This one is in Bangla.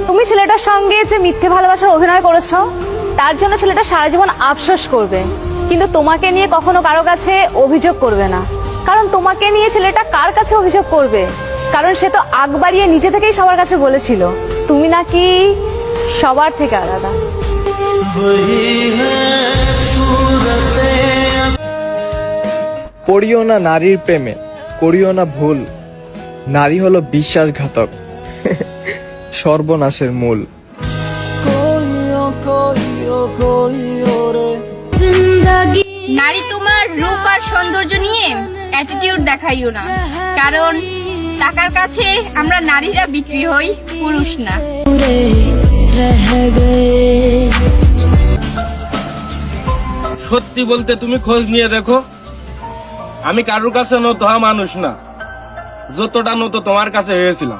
তুমি ছেলেটার সঙ্গে যে মিথ্যে ভালোবাসার অভিনয় করেছো তার জন্য ছেলেটা সারা জীবন আফসোস করবে, কিন্তু তোমাকে নিয়ে কখনো কারো কাছে অভিযোগ করবে না। কারণ তোমাকে নিয়ে ছেলেটা কার কাছে অভিযোগ করবে? কারণ সে তো আগ বাড়িয়ে নিজে থেকেই সবার কাছে বলেছিল তুমি নাকি সবার থেকে আলাদা। পড়িও না নারীর প্রেমে, করিও না ভুল। নারী হলো বিশ্বাসঘাতক, সর্বনাশের মূল। নারী তোমার রূপ আর সৌন্দর্য নিয়ে অ্যাটিটিউড দেখাইও না, কারণ টাকার কাছে আমরা নারীরা বিক্রি হই, পুরুষ না। সত্যি বলতে তুমি খোঁজ নিয়ে দেখো, আমি কারোর কাছে নত হওয়া মানুষ না, যতটা নত তোমার কাছে হয়েছিলাম।